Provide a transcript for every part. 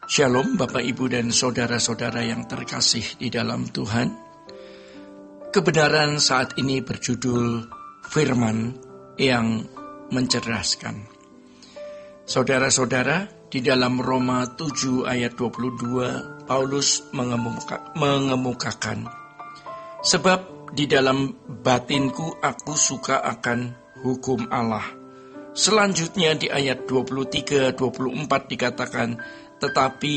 Shalom Bapak Ibu dan Saudara-saudara yang terkasih di dalam Tuhan. Kebenaran saat ini berjudul Firman yang mencerdaskan. Saudara-saudara, di dalam Roma 7 ayat 22, Paulus mengemukakan, sebab di dalam batinku aku suka akan hukum Allah. Selanjutnya di ayat 23-24 dikatakan, tetapi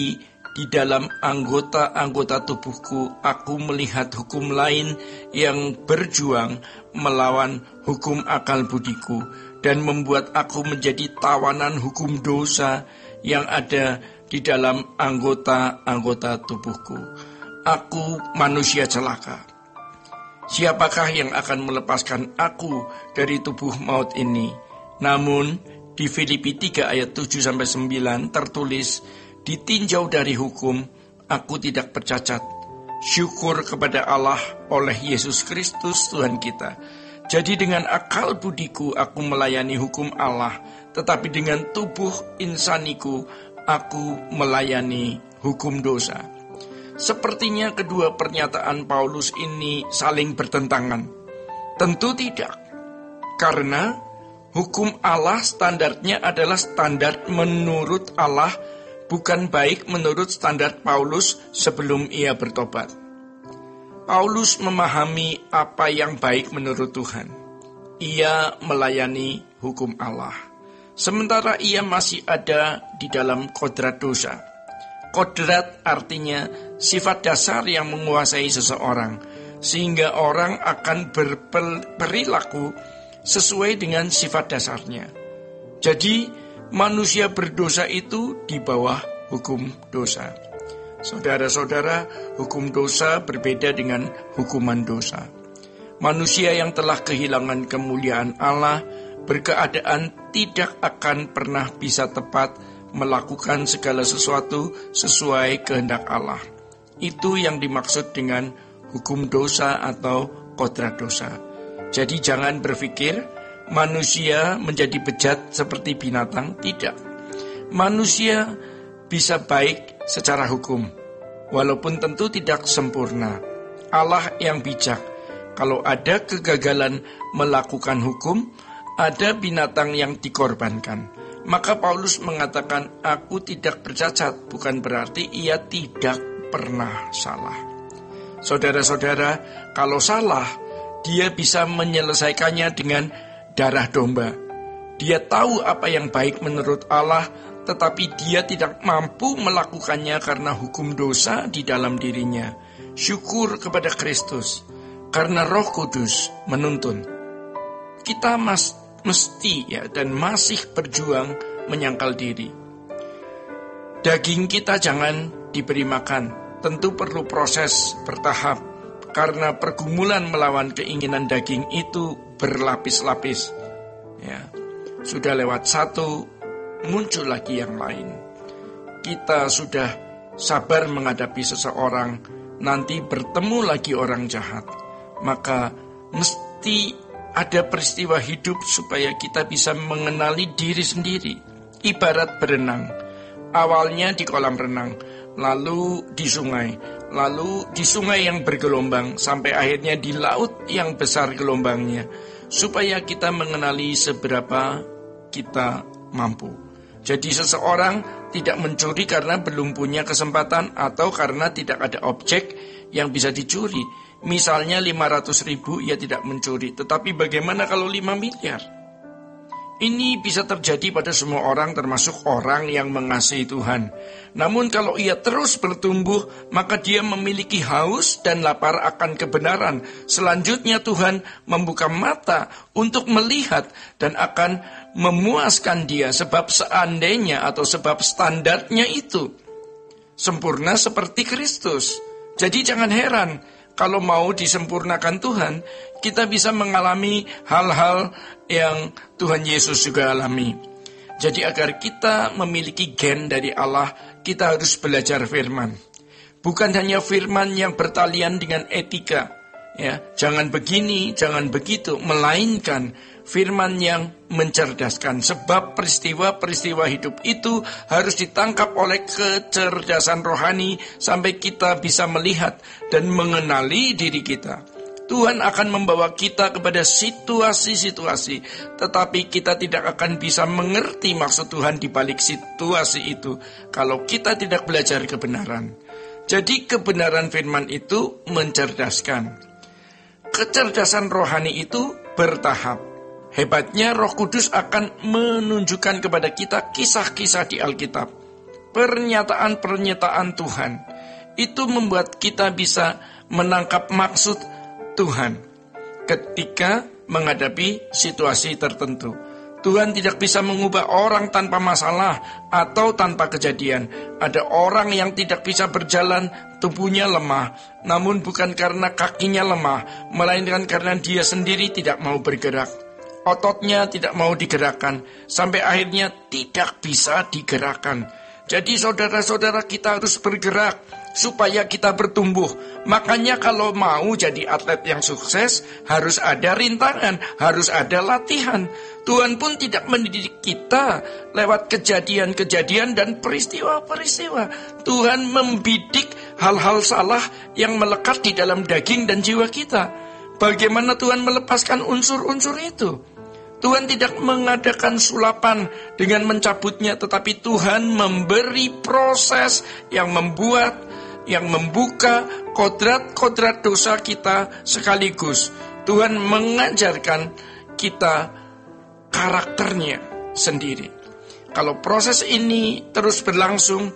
di dalam anggota-anggota tubuhku aku melihat hukum lain yang berjuang melawan hukum akal budiku dan membuat aku menjadi tawanan hukum dosa yang ada di dalam anggota-anggota tubuhku. Aku manusia celaka. Siapakah yang akan melepaskan aku dari tubuh maut ini? Namun di Filipi 3 ayat 7-9 tertulis, ditinjau dari hukum, aku tidak bercacat. Syukur kepada Allah oleh Yesus Kristus Tuhan kita. Jadi dengan akal budiku aku melayani hukum Allah, tetapi dengan tubuh insaniku aku melayani hukum dosa. Sepertinya kedua pernyataan Paulus ini saling bertentangan. Tentu tidak, karena hukum Allah standarnya adalah standar menurut Allah, bukan baik menurut standar Paulus sebelum ia bertobat. Paulus memahami apa yang baik menurut Tuhan. Ia melayani hukum Allah. Sementara ia masih ada di dalam kodrat dosa. Kodrat artinya sifat dasar yang menguasai seseorang, sehingga orang akan berperilaku sesuai dengan sifat dasarnya. Jadi, manusia berdosa itu di bawah hukum dosa. Saudara-saudara, hukum dosa berbeda dengan hukuman dosa. Manusia yang telah kehilangan kemuliaan Allah berkeadaan tidak akan pernah bisa tepat melakukan segala sesuatu sesuai kehendak Allah. Itu yang dimaksud dengan hukum dosa atau kodrat dosa. Jadi jangan berpikir manusia menjadi bejat seperti binatang, tidak. Manusia bisa baik secara hukum, walaupun tentu tidak sempurna. Allah yang bijak. Kalau ada kegagalan melakukan hukum, ada binatang yang dikorbankan. Maka Paulus mengatakan, aku tidak bercacat, bukan berarti ia tidak pernah salah. Saudara-saudara, kalau salah, dia bisa menyelesaikannya dengan darah domba. Dia tahu apa yang baik menurut Allah, tetapi dia tidak mampu melakukannya karena hukum dosa di dalam dirinya. Syukur kepada Kristus, karena Roh Kudus menuntun. Kita mesti dan masih berjuang menyangkal diri. Daging kita jangan diberi makan, tentu perlu proses bertahap, karena pergumulan melawan keinginan daging itu berlapis-lapis. Ya, sudah lewat satu, muncul lagi yang lain. Kita sudah sabar menghadapi seseorang, nanti bertemu lagi orang jahat. Maka mesti ada peristiwa hidup supaya kita bisa mengenali diri sendiri. Ibarat berenang, awalnya di kolam renang, lalu di sungai, lalu di sungai yang bergelombang, sampai akhirnya di laut yang besar gelombangnya, supaya kita mengenali seberapa kita mampu. Jadi seseorang tidak mencuri karena belum punya kesempatan atau karena tidak ada objek yang bisa dicuri. Misalnya 500.000 ia tidak mencuri, tetapi bagaimana kalau 5 miliar? Ini bisa terjadi pada semua orang, termasuk orang yang mengasihi Tuhan. Namun kalau ia terus bertumbuh, maka dia memiliki haus dan lapar akan kebenaran. Selanjutnya Tuhan membuka mata untuk melihat dan akan memuaskan dia, sebab seandainya atau sebab standarnya itu sempurna seperti Kristus. Jadi jangan heran kalau mau disempurnakan Tuhan, kita bisa mengalami hal-hal yang Tuhan Yesus juga alami. Jadi agar kita memiliki gen dari Allah, kita harus belajar firman. Bukan hanya firman yang bertalian dengan etika, Ya, jangan begini, jangan begitu, melainkan firman yang mencerdaskan. Sebab peristiwa-peristiwa hidup itu harus ditangkap oleh kecerdasan rohani sampai kita bisa melihat dan mengenali diri kita. Tuhan akan membawa kita kepada situasi-situasi, tetapi kita tidak akan bisa mengerti maksud Tuhan di balik situasi itu kalau kita tidak belajar kebenaran. Jadi kebenaran firman itu mencerdaskan. Kecerdasan rohani itu bertahap. Hebatnya Roh Kudus akan menunjukkan kepada kita kisah-kisah di Alkitab. Pernyataan-pernyataan Tuhan. Itu membuat kita bisa menangkap maksud Tuhan ketika menghadapi situasi tertentu. Tuhan tidak bisa mengubah orang tanpa masalah atau tanpa kejadian. Ada orang yang tidak bisa berjalan, tubuhnya lemah, namun bukan karena kakinya lemah, melainkan karena dia sendiri tidak mau bergerak. Ototnya tidak mau digerakkan, sampai akhirnya tidak bisa digerakkan. Jadi saudara-saudara, kita harus bergerak supaya kita bertumbuh. Makanya kalau mau jadi atlet yang sukses, harus ada rintangan, harus ada latihan. Tuhan pun tidak mendidik kita lewat kejadian-kejadian dan peristiwa-peristiwa. Tuhan membidik hal-hal salah yang melekat di dalam daging dan jiwa kita. Bagaimana Tuhan melepaskan unsur-unsur itu? Tuhan tidak mengadakan sulapan dengan mencabutnya, tetapi Tuhan memberi proses yang membuka kodrat-kodrat dosa kita sekaligus. Tuhan mengajarkan kita karakternya sendiri. Kalau proses ini terus berlangsung,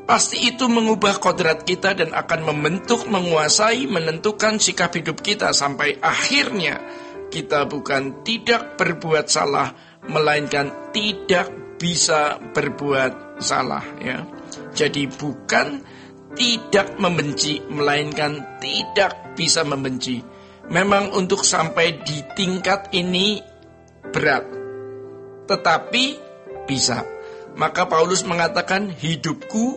pasti itu mengubah kodrat kita dan akan membentuk, menguasai, menentukan sikap hidup kita sampai akhirnya kita bukan tidak berbuat salah, melainkan tidak bisa berbuat salah, ya. Jadi bukan tidak membenci, melainkan tidak bisa membenci. Memang untuk sampai di tingkat ini berat, tetapi bisa. Maka Paulus mengatakan, hidupku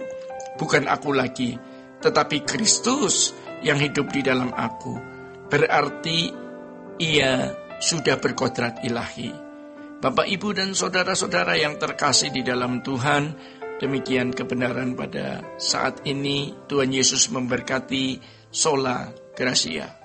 bukan aku lagi, tetapi Kristus yang hidup di dalam aku. Berarti ia sudah berkodrat ilahi. Bapak, Ibu, dan saudara-saudara yang terkasih di dalam Tuhan, demikian kebenaran pada saat ini. Tuhan Yesus memberkati. Sola Gracia.